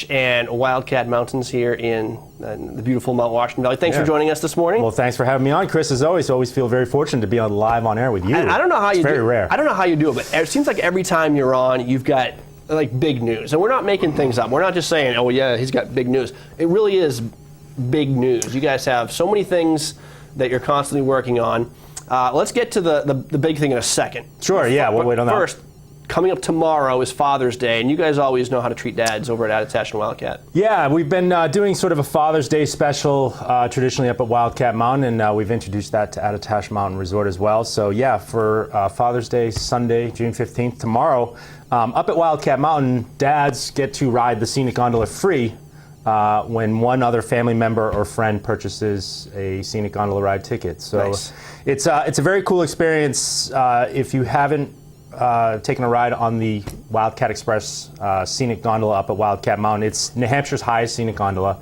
and Wildcat Mountains here in the beautiful Mount Washington Valley. Thanks for joining us this morning. Well, thanks for having me on, Chris. As always, feel very fortunate to be on live on air with you. And I don't know how it's you very do rare. I don't know how you do it, but it seems like every time you're on, you've got like big news. And we're not making things up. We're not just saying, oh yeah, he's got big news. It really is big news. You guys have so many things that you're constantly working on. Let's get to the big thing in a second. Sure, yeah, we'll wait on that. First, coming up tomorrow is Father's Day, and you guys always know how to treat dads over at Attitash and Wildcat. Yeah, we've been doing sort of a Father's Day special traditionally up at Wildcat Mountain, and we've introduced that to Attitash Mountain Resort as well. So yeah, for Father's Day, Sunday, June 15th, tomorrow, up at Wildcat Mountain, dads get to ride the scenic gondola free when one other family member or friend purchases a scenic gondola ride ticket. So nice. It's a very cool experience. If you haven't taken a ride on the Wildcat Express scenic gondola up at Wildcat Mountain, it's New Hampshire's highest scenic gondola.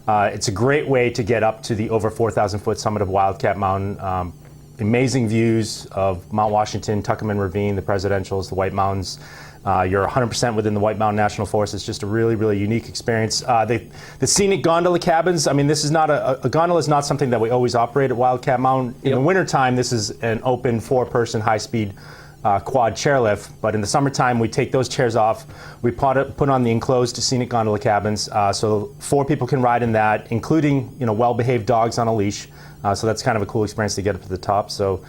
It's a great way to get up to the over 4,000 foot summit of Wildcat Mountain. Amazing views of Mount Washington, Tuckerman Ravine, the Presidentials, the White Mountains. You're 100% within the White Mountain National Forest. It's just a really, really unique experience. The scenic gondola cabins, I mean, this is not a gondola is not something that we always operate at Wildcat Mountain. In the wintertime, this is an open 4-person high-speed quad chairlift, but in the summertime we take those chairs off, we put on the enclosed scenic gondola cabins, so 4 people can ride in that, including well-behaved dogs on a leash. So that's kind of a cool experience to get up to the top. So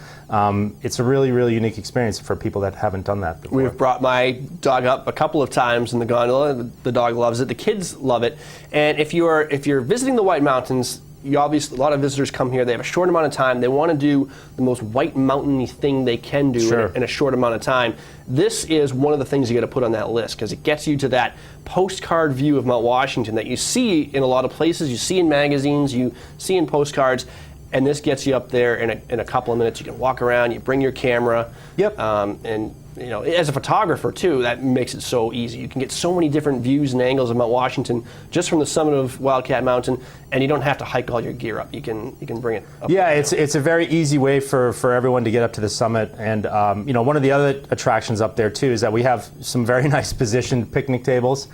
it's a really, really unique experience for people that haven't done that before. We've brought my dog up a couple of times in the gondola. The dog loves it. The kids love it. And if you're visiting the White Mountains, a lot of visitors come here. They have a short amount of time. They want to do the most White Mountain-y thing they can do in a short amount of time. This is one of the things you got to put on that list because it gets you to that postcard view of Mount Washington that you see in a lot of places. You see in magazines. You see in postcards. And this gets you up there in a couple of minutes. You can walk around. You bring your camera. Yep. And as a photographer too, that makes it so easy. You can get so many different views and angles of Mount Washington just from the summit of Wildcat Mountain, and you don't have to hike all your gear up. You can bring it up. Yeah, it's a very easy way for everyone to get up to the summit. And one of the other attractions up there too is that we have some very nice positioned picnic tables.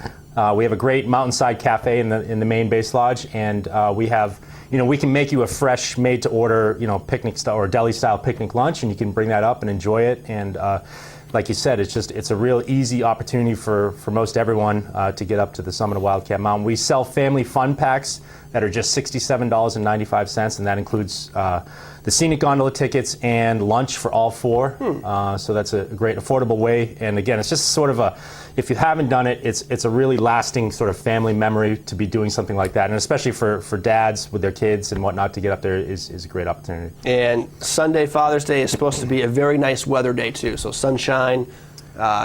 We have a great mountainside cafe in the main base lodge, and we have. We can make you a fresh, made-to-order, picnic style or deli-style picnic lunch, and you can bring that up and enjoy it. And like you said, it's a real easy opportunity for most everyone to get up to the summit of Wildcat Mountain. We sell family fun packs that are just $67.95, and that includes the scenic gondola tickets and lunch for all 4. So that's a great, affordable way. And again, it's just sort of if you haven't done it, it's a really lasting sort of family memory to be doing something like that. And especially for dads with their kids and whatnot to get up there is a great opportunity. And Sunday, Father's Day, is supposed to be a very nice weather day too. So sunshine,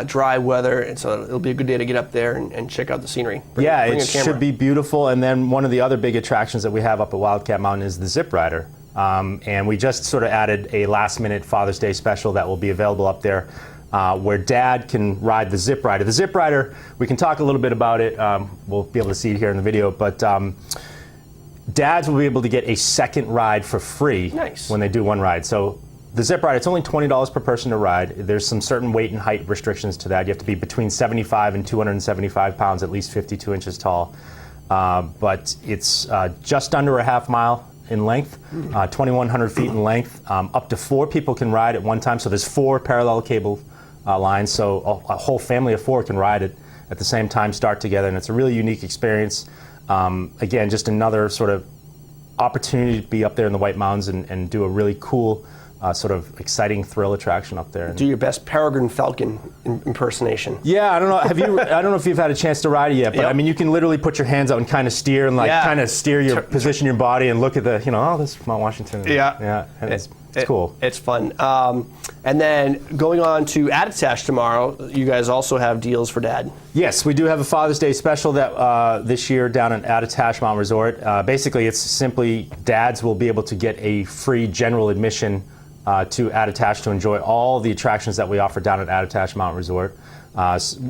dry weather, and so it'll be a good day to get up there and check out the scenery. Bring it should be beautiful. And then one of the other big attractions that we have up at Wildcat Mountain is the Zip Rider. And we just sort of added a last-minute Father's Day special that will be available up there where Dad can ride the Zip Rider. The Zip Rider, we can talk a little bit about it. We'll be able to see it here in the video, but dads will be able to get a second ride for free when they do one ride. So the Zip Rider, it's only $20 per person to ride. There's some certain weight and height restrictions to that. You have to be between 75 and 275 pounds, at least 52 inches tall. But it's just under a half mile in length, 2,100 feet in length. Up to 4 people can ride at one time. So there's 4 parallel cable lines. So a whole family of 4 can ride it at the same time, start together. And it's a really unique experience. Again, just another sort of opportunity to be up there in the White Mountains and do a really cool sort of exciting thrill attraction up there. Do your best Peregrine Falcon impersonation. Yeah, I don't know. I don't know if you've had a chance to ride it yet, but I mean, you can literally put your hands out and kind of steer and kind of steer position your body and look at the this is Mount Washington. Yeah. And it's cool. It's fun. And then going on to Attitash tomorrow, you guys also have deals for Dad. Yes, we do have a Father's Day special that this year down at Attitash Mountain Resort. Basically, it's simply dads will be able to get a free general admission to Attitash to enjoy all the attractions that we offer down at Attitash Mountain Resort, as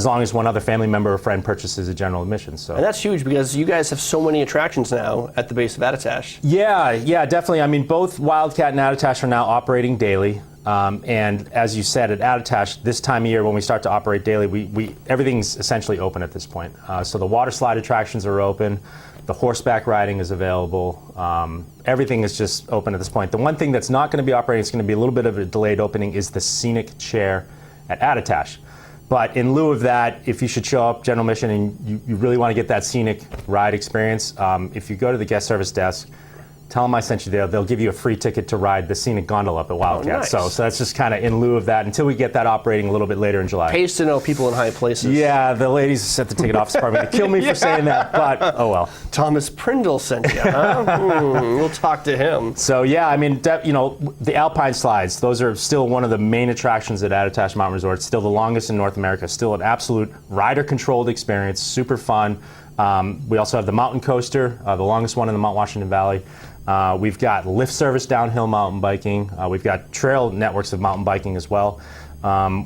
long as one other family member or friend purchases a general admission. So. And that's huge because you guys have so many attractions now at the base of Attitash. Yeah, definitely. I mean, both Wildcat and Attitash are now operating daily. And as you said, at Attitash, this time of year when we start to operate daily, everything's essentially open at this point. So the water slide attractions are open, the horseback riding is available, everything is just open at this point. The one thing that's not going to be operating, it's going to be a little bit of a delayed opening, is the scenic chair at Attitash. But in lieu of that, if you should show up general mission and you really want to get that scenic ride experience, if you go to the guest service desk, tell them I sent you there. They'll give you a free ticket to ride the scenic gondola up at Wildcat. Oh, nice. So that's just kind of in lieu of that until we get that operating a little bit later in July. Pays to know people in high places. Yeah, the ladies at the ticket office department kill me for saying that, but oh well. Thomas Prindle sent you, huh? We'll talk to him. So yeah, I mean, the Alpine slides, those are still one of the main attractions at Attitash Mountain Resort. It's still the longest in North America, still an absolute rider-controlled experience, super fun. We also have the mountain coaster, the longest one in the Mount Washington Valley. We've got lift service downhill mountain biking. We've got trail networks of mountain biking as well.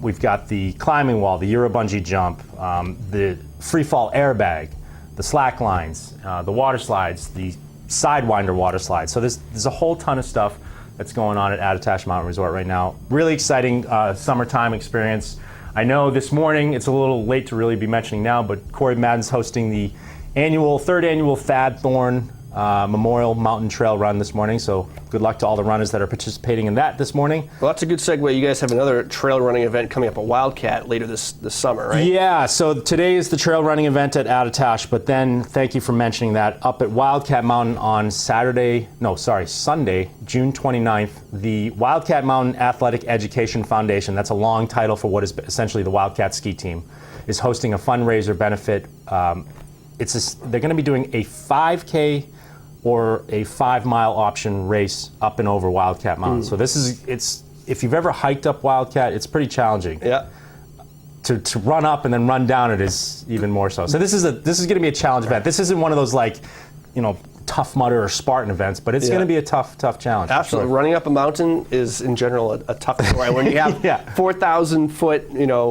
We've got the climbing wall, the Euro bungee jump, the free fall airbag, the slack lines, the water slides, the Sidewinder water slides. So there's a whole ton of stuff that's going on at Attitash Mountain Resort right now. Really exciting summertime experience. I know this morning, it's a little late to really be mentioning now, but Corey Madden's hosting the third annual Thad Thorne Memorial Mountain Trail Run this morning, so good luck to all the runners that are participating in that this morning. Well, that's a good segue. You guys have another trail running event coming up at Wildcat later this summer, right? Yeah, so today is the trail running event at Attitash, but then, thank you for mentioning that, up at Wildcat Mountain on Sunday, June 29th, the Wildcat Mountain Athletic Education Foundation, that's a long title for what is essentially the Wildcat ski team, is hosting a fundraiser benefit. They're going to be doing a 5K or a 5-mile option race up and over Wildcat Mountain. So if you've ever hiked up Wildcat, it's pretty challenging. Yeah. To run up and then run down it is even more so. So this is going to be a challenge event. This isn't one of those Tough Mudder or Spartan events, but it's going to be a tough challenge. Absolutely. Running up a mountain is in general a tough story. When you have 4,000 foot,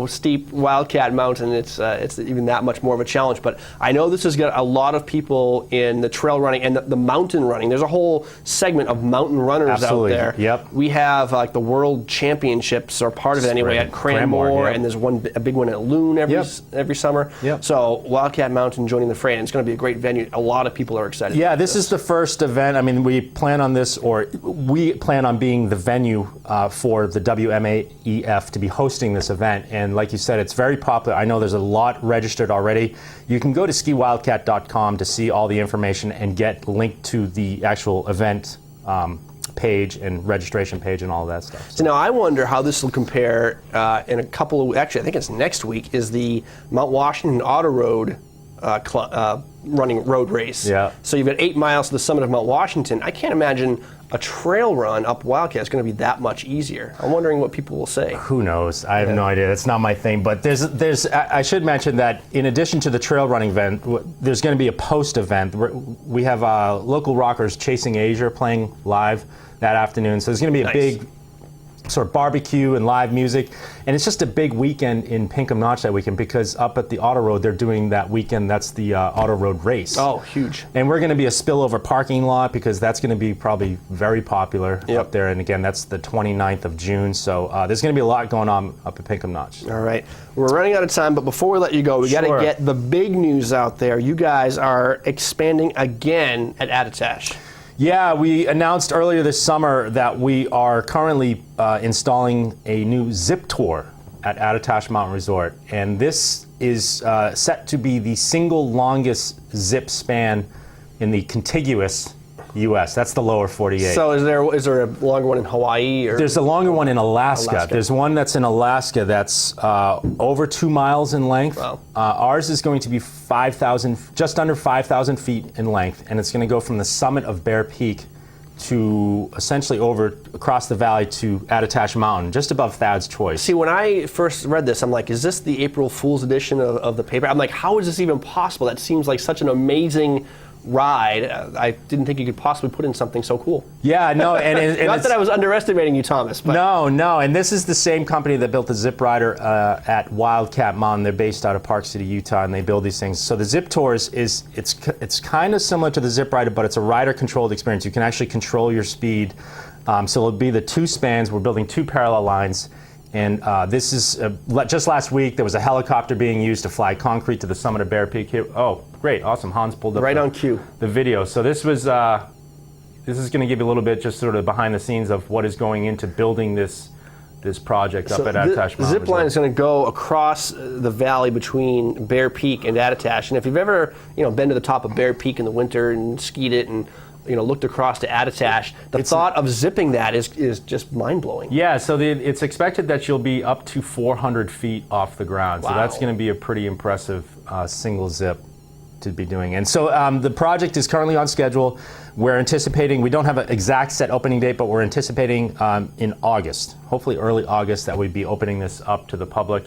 steep Wildcat Mountain, it's even that much more of a challenge. But I know this has got a lot of people in the trail running and the mountain running. There's a whole segment of mountain runners out there. Yep. We have the World Championships are part of it anyway at Cranmore, and there's a big one at Loon every summer. Yep. So Wildcat Mountain joining the fray, and it's going to be a great venue. A lot of people are excited. Yeah, this is the first event. I mean, we plan on being the venue for the WMAEF to be hosting this event. And like you said, it's very popular. I know there's a lot registered already. You can go to skiwildcat.com to see all the information and get linked to the actual event page and registration page and all of that stuff. So now I wonder how this will compare in a couple of, actually I think it's next week, is the Mount Washington Auto Road running road race. Yeah. So you've got 8 miles to the summit of Mount Washington. I can't imagine a trail run up Wildcat is going to be that much easier. I'm wondering what people will say. Who knows? I have no idea. That's not my thing. But I should mention that in addition to the trail running event, there's going to be a post event. We have local rockers Chasing Asia playing live that afternoon. So there's going to be a big sort of barbecue and live music, and it's just a big weekend in Pinkham Notch that weekend, because up at the Auto Road they're doing that weekend, that's the Auto Road race. Oh, huge. And we're going to be a spillover parking lot, because that's going to be probably very popular up there, and again, that's the 29th of June, so there's going to be a lot going on up at Pinkham Notch. All right, we're running out of time, but before we let you go, we got to get the big news out there. You guys are expanding again at Attitash. Yeah, we announced earlier this summer that we are currently installing a new zip tour at Attitash Mountain Resort, and this is set to be the single longest zip span in the contiguous U.S. That's the lower 48. So is there a longer one in Hawaii? Or? There's a longer one in Alaska. There's one that's in Alaska that's over 2 miles in length. Wow. Ours is going to be just under 5,000 feet in length, and it's going to go from the summit of Bear Peak to essentially across the valley to Attitash Mountain, just above Thad's Choice. See, when I first read this, I'm like, is this the April Fool's edition of the paper? I'm like, how is this even possible? That seems like such an amazing ride. I didn't think you could possibly put in something so cool. Yeah, no, and not that I was underestimating you, Thomas. But No, and this is the same company that built the Zip Rider at Wildcat Mountain. They're based out of Park City, Utah, and they build these things. So the Zip Tours it's kind of similar to the Zip Rider, but it's a rider-controlled experience. You can actually control your speed So it'll be the 2 spans. We're building 2 parallel lines. And this is, just last week, there was a helicopter being used to fly concrete to the summit of Bear Peak here. Oh, great, awesome. Hans pulled up right on cue the video. So this was, this is going to give you a little bit just sort of behind the scenes of what is going into building this project up at Attitash Mountain. The zip line is going to go across the valley between Bear Peak and Attitash. And if you've ever, been to the top of Bear Peak in the winter and skied it and looked across to Attitash, the thought of zipping that is just mind-blowing. Yeah, so it's expected that you'll be up to 400 feet off the ground. Wow. So that's going to be a pretty impressive single zip to be doing. And so the project is currently on schedule. We're anticipating, we don't have an exact set opening date, but we're anticipating in August, hopefully early August, that we'd be opening this up to the public.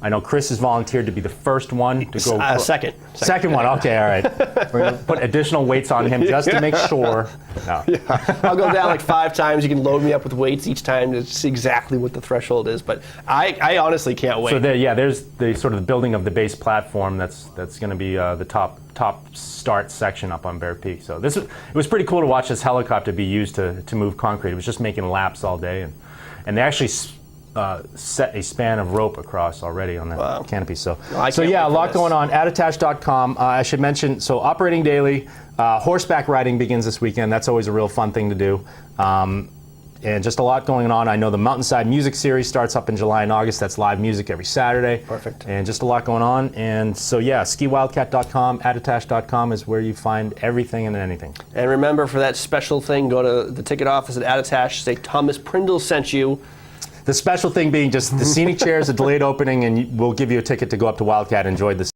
I know Chris has volunteered to be the first one to go. Second one, okay, all right. We're going to put additional weights on him just to make sure. No. Yeah. I'll go down like 5 times. You can load me up with weights each time to see exactly what the threshold is. But I honestly can't wait. So there's the sort of the building of the base platform that's going to be the top start section up on Bear Peak. So it was pretty cool to watch this helicopter be used to move concrete. It was just making laps all day, and they actually set a span of rope across already on that canopy. So yeah, a lot going on. Attitash.com. I should mention, so operating daily. Horseback riding begins this weekend. That's always a real fun thing to do. And just a lot going on. I know the Mountainside Music Series starts up in July and August. That's live music every Saturday. Perfect. And just a lot going on. And so yeah, skiwildcat.com, attitash.com is where you find everything and anything. And remember, for that special thing, go to the ticket office at Attitash, say Thomas Prindle sent you. The special thing being just the scenic chairs, a delayed opening, and we'll give you a ticket to go up to Wildcat and enjoy this.